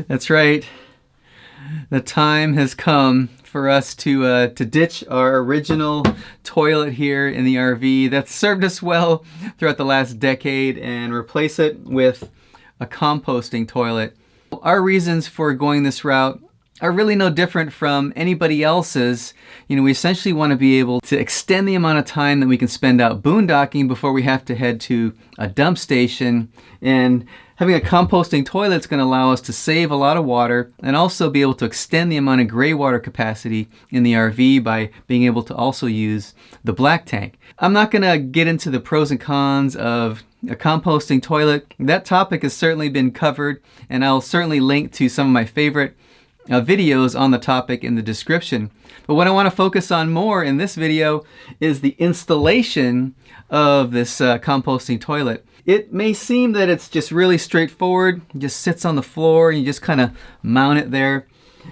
That's right. The time has come for us to ditch our original toilet here in the RV that's served us well throughout the last decade and replace it with a composting toilet. Our reasons for going this route are really no different from anybody else's. We essentially want to be able to extend the amount of time that we can spend out boondocking before we have to head to a dump station. And having a composting toilet is going to allow us to save a lot of water and also be able to extend the amount of gray water capacity in the RV by being able to also use the black tank. I'm not going to get into the pros and cons of a composting toilet. That topic has certainly been covered, and I'll certainly link to some of my favorite videos on the topic in the description. But what I want to focus on more in this video is the installation of this composting toilet. It may seem that it's just really straightforward. It just sits on the floor and you just kind of mount it there.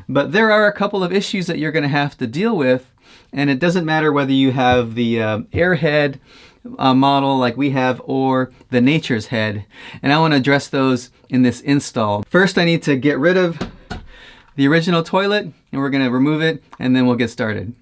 But there are a couple of issues that you're going to have to deal with, and it doesn't matter whether you have the Airhead model like we have or the Nature's Head. And I want to address those in this install. First, I need to get rid of the original toilet, and we're going to remove it, and then we'll get started.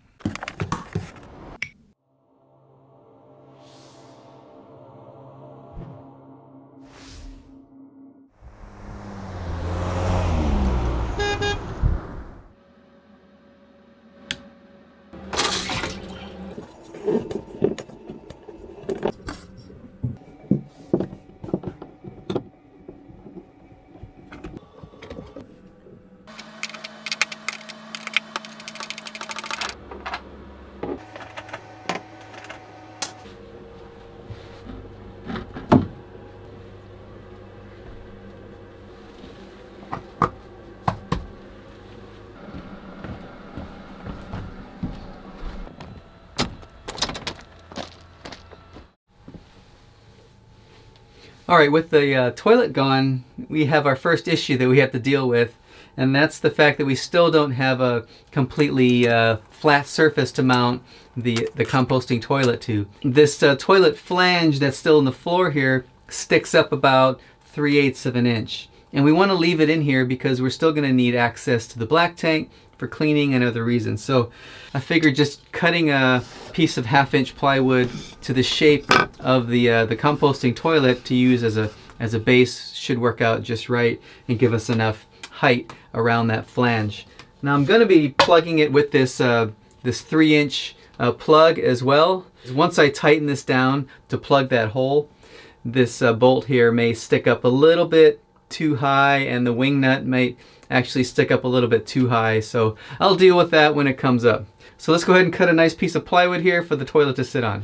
All right, with the toilet gone, we have our first issue that we have to deal with, and that's the fact that we still don't have a completely flat surface to mount the composting toilet to. This toilet flange that's still in the floor here sticks up about 3/8 of an inch. And we want to leave it in here because we're still going to need access to the black tank for cleaning and other reasons. So I figured just cutting a piece of 1/2-inch plywood to the shape of the composting toilet to use as a base should work out just right and give us enough height around that flange. Now I'm going to be plugging it with this 3-inch plug as well. Once I tighten this down to plug that hole, this bolt here may stick up a little bit too high, and the wing nut might actually stick up a little bit too high, so I'll deal with that when it comes up. So let's go ahead and cut a nice piece of plywood here for the toilet to sit on.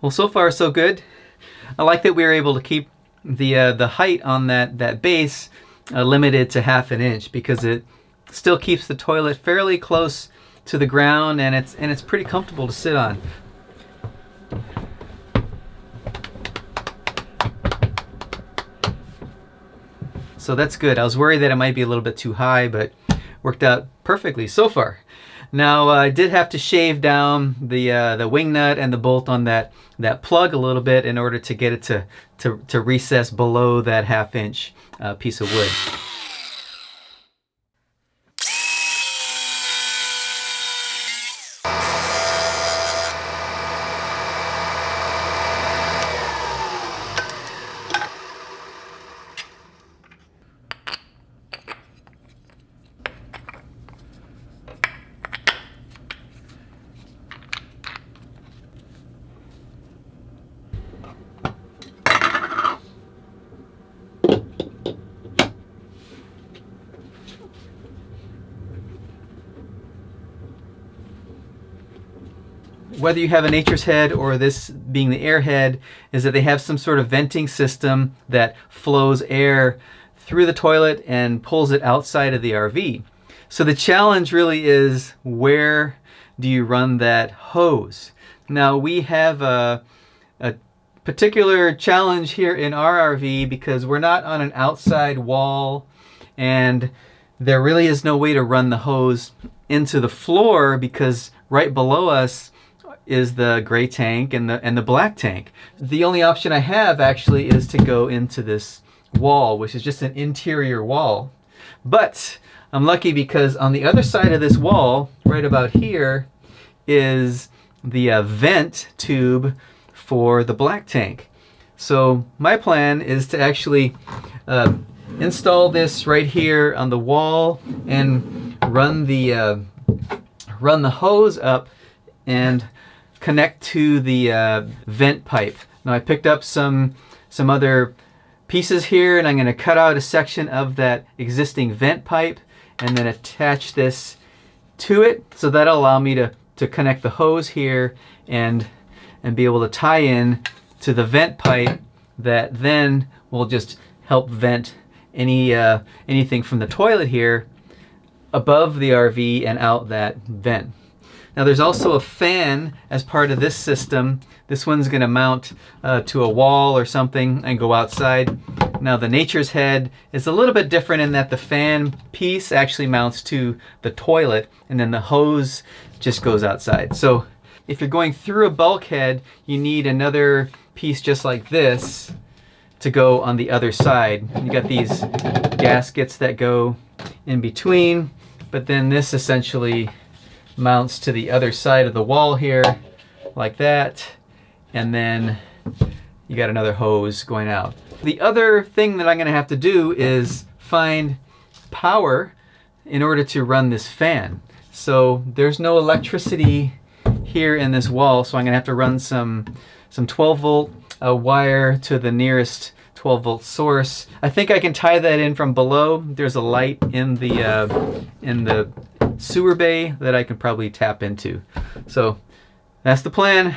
Well, so far so good. I like that we were able to keep the height on that base limited to 1/2 inch, because it still keeps the toilet fairly close to the ground, and it's pretty comfortable to sit on. So that's good. I was worried that it might be a little bit too high, but worked out perfectly so far. Now I did have to shave down the wing nut and the bolt on that plug a little bit in order to get it to recess below that 1/2 inch piece of wood. Whether you have a nature's head or this being the air head, is that they have some sort of venting system that flows air through the toilet and pulls it outside of the RV. So the challenge really is, where do you run that hose? Now we have a particular challenge here in our RV because we're not on an outside wall, and there really is no way to run the hose into the floor, because right below us is the gray tank and the black tank. The only option I have actually is to go into this wall, which is just an interior wall. But I'm lucky because on the other side of this wall, right about here, is the vent tube for the black tank. So my plan is to actually install this right here on the wall and run the hose up and connect to the vent pipe. Now I picked up some other pieces here, and I'm going to cut out a section of that existing vent pipe and then attach this to it. So that'll allow me to connect the hose here and be able to tie in to the vent pipe that then will just help vent anything from the toilet here above the RV and out that vent. Now there's also a fan as part of this system. This one's going to mount to a wall or something and go outside. Now the nature's head is a little bit different in that the fan piece actually mounts to the toilet, and then the hose just goes outside. So if you're going through a bulkhead, you need another piece just like this to go on the other side. You got these gaskets that go in between, but then this essentially mounts to the other side of the wall here like that, and then you got another hose going out. The other thing that I'm going to have to do is find power in order to run this fan. So there's no electricity here in this wall, so I'm going to have to run some 12 volt wire to the nearest 12 volt source. I think I can tie that in from below. There's a light in the sewer bay that I can probably tap into. So that's the plan.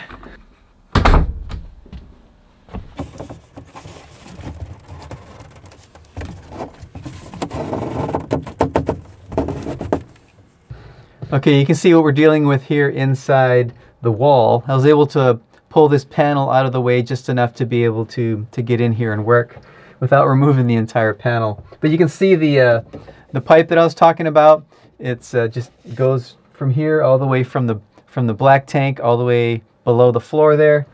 Okay, you can see what we're dealing with here inside the wall. I was able to pull this panel out of the way just enough to be able to get in here and work without removing the entire panel. But you can see the pipe that I was talking about. It's just goes from here all the way from the black tank all the way below the floor there,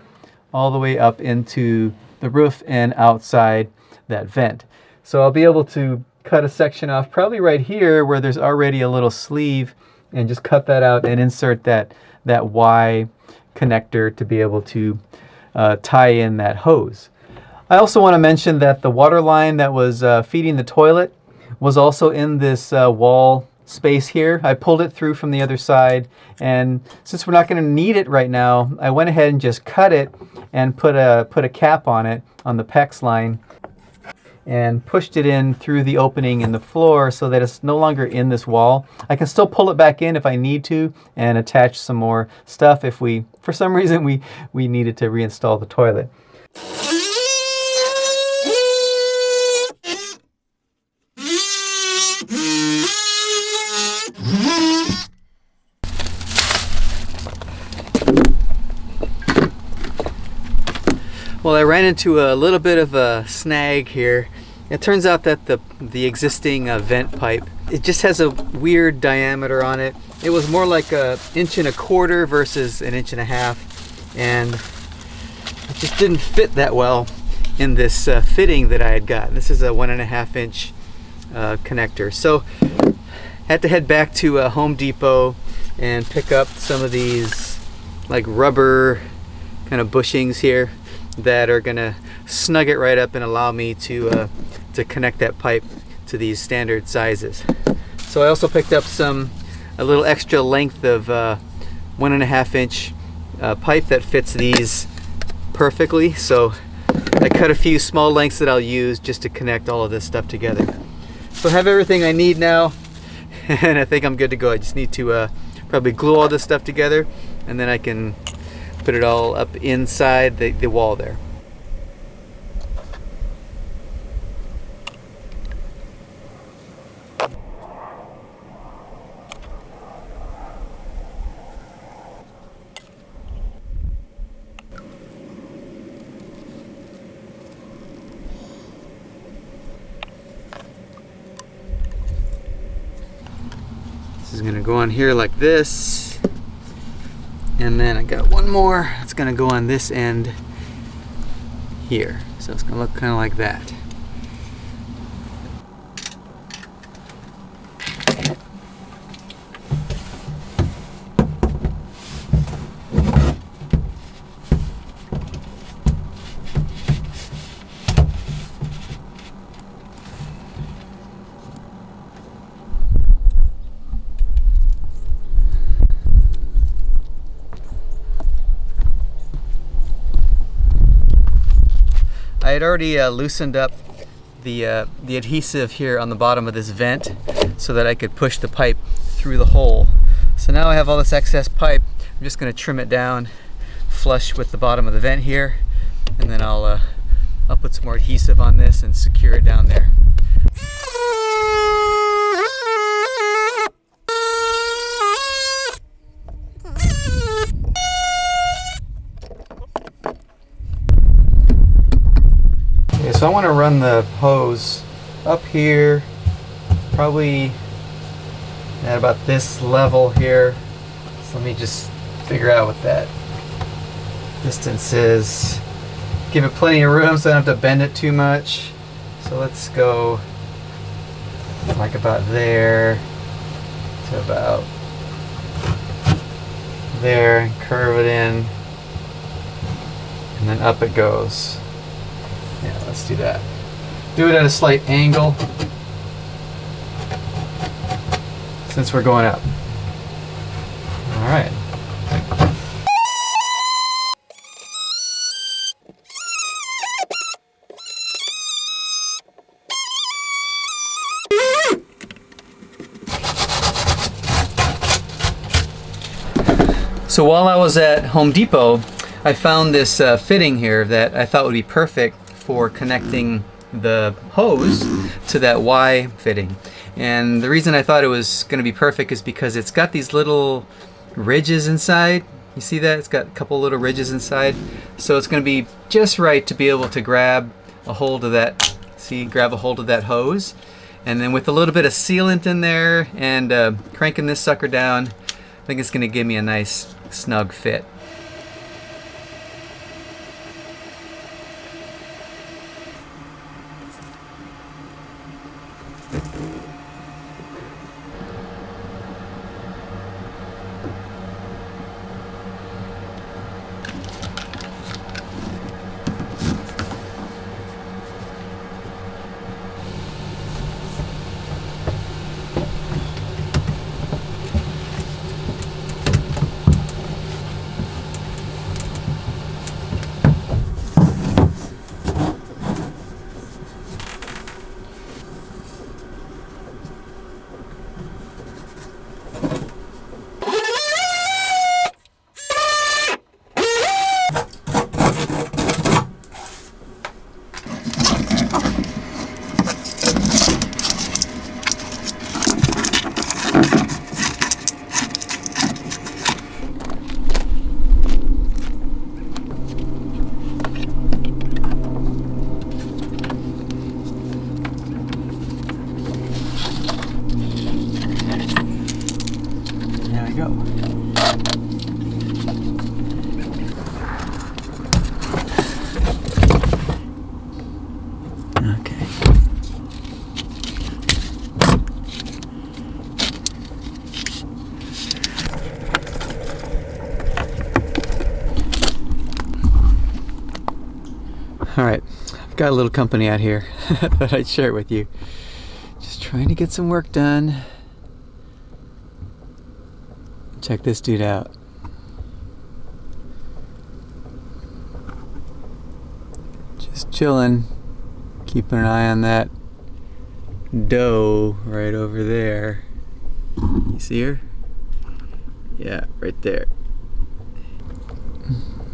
all the way up into the roof and outside that vent. So I'll be able to cut a section off probably right here where there's already a little sleeve, and just cut that out and insert that Y connector to be able to tie in that hose. I also want to mention that the water line that was feeding the toilet was also in this wall space here. I pulled it through from the other side, and since we're not going to need it right now, I went ahead and just cut it and put a cap on it on the PEX line. and pushed it in through the opening in the floor so that it's no longer in this wall. I can still pull it back in if I need to and attach some more stuff if we, for some reason, we needed to reinstall the toilet. Well, I ran into a little bit of a snag here. It turns out that the existing vent pipe, it just has a weird diameter on it. It was more like 1.25 inches versus 1.5 inches, and it just didn't fit that well in this fitting that I had got. This is a 1.5 inch connector. So I had to head back to Home Depot and pick up some of these like rubber kind of bushings here that are gonna snug it right up and allow me to connect that pipe to these standard sizes. So I also picked up a little extra length of 1.5 inch pipe that fits these perfectly. So I cut a few small lengths that I'll use just to connect all of this stuff together. So I have everything I need now, and I think I'm good to go. I just need to probably glue all this stuff together, and then I can put it all up inside the wall there. This is gonna go on here like this. And then I got one more. It's gonna go on this end here. So it's gonna look kind of like that. I had already loosened up the adhesive here on the bottom of this vent so that I could push the pipe through the hole. So now I have all this excess pipe. I'm just going to trim it down flush with the bottom of the vent here, and then I'll put some more adhesive on this and secure it down there. So I want to run the hose up here, probably at about this level here. So let me just figure out what that distance is. Give it plenty of room so I don't have to bend it too much. So let's go like about there to about there and curve it in, and then up it goes. Yeah, let's do that. Do it at a slight angle since we're going up. All right. So while I was at Home Depot, I found this fitting here that I thought would be perfect for connecting the hose to that Y fitting. And the reason I thought it was going to be perfect is because it's got these little ridges inside. You see that? It's got a couple little ridges inside. So it's going to be just right to be able to grab a hold of that, grab a hold of that hose. And then with a little bit of sealant in there and cranking this sucker down, I think it's going to give me a nice snug fit. go. Okay. All right, I've got a little company out here that I'd share with you. Just trying to get some work done. Check this dude out. Just chilling, keeping an eye on that doe right over there. You see her? Yeah, right there.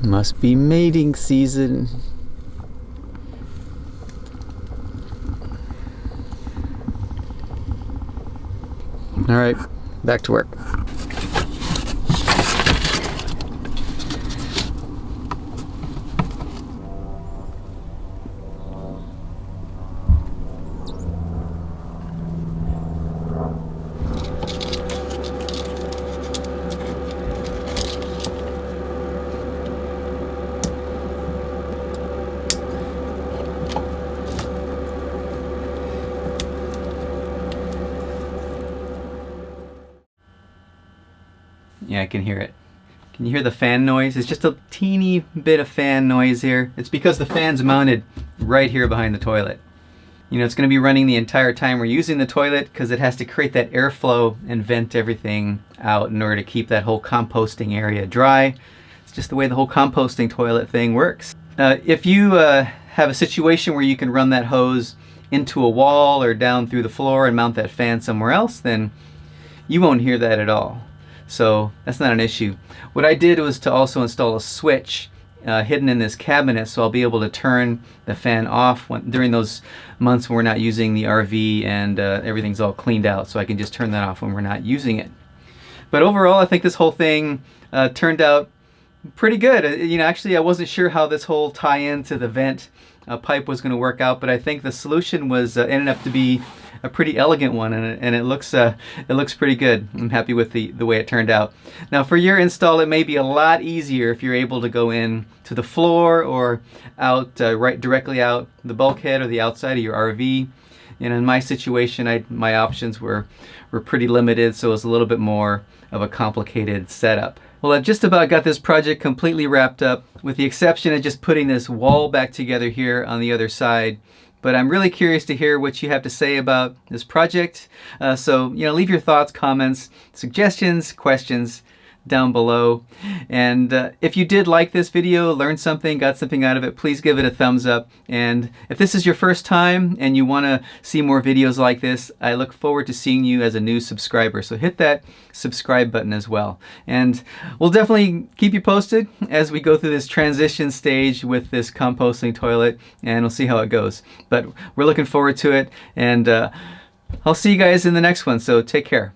Must be mating season. All right, back to work. Yeah, I can hear it. Can you hear the fan noise? It's just a teeny bit of fan noise here. It's because the fan's mounted right here behind the toilet. You know, it's going to be running the entire time we're using the toilet because it has to create that airflow and vent everything out in order to keep that whole composting area dry. It's just the way the whole composting toilet thing works. If you have a situation where you can run that hose into a wall or down through the floor and mount that fan somewhere else, then you won't hear that at all. So that's not an issue. What I did was to also install a switch hidden in this cabinet, so I'll be able to turn the fan off during those months when we're not using the RV and everything's all cleaned out, so I can just turn that off when we're not using it. But overall, I think this whole thing turned out pretty good. You know, actually I wasn't sure how this whole tie-in to the vent pipe was going to work out, but I think the solution was ended up to be a pretty elegant one, and it looks pretty good. I'm happy with the way it turned out. Now for your install, it may be a lot easier if you're able to go in to the floor or out right directly out the bulkhead or the outside of your RV. And in my situation, my options were pretty limited, so it was a little bit more of a complicated setup. Well, I've just about got this project completely wrapped up, with the exception of just putting this wall back together here on the other side. But I'm really curious to hear what you have to say about this project. So, you know, leave your thoughts, comments, suggestions, questions down below. And if you did like this video, learned something, got something out of it, please give it a thumbs up. And if this is your first time and you want to see more videos like this, I look forward to seeing you as a new subscriber. So hit that subscribe button as well. And we'll definitely keep you posted as we go through this transition stage with this composting toilet, and we'll see how it goes. But we're looking forward to it, and I'll see you guys in the next one, so take care.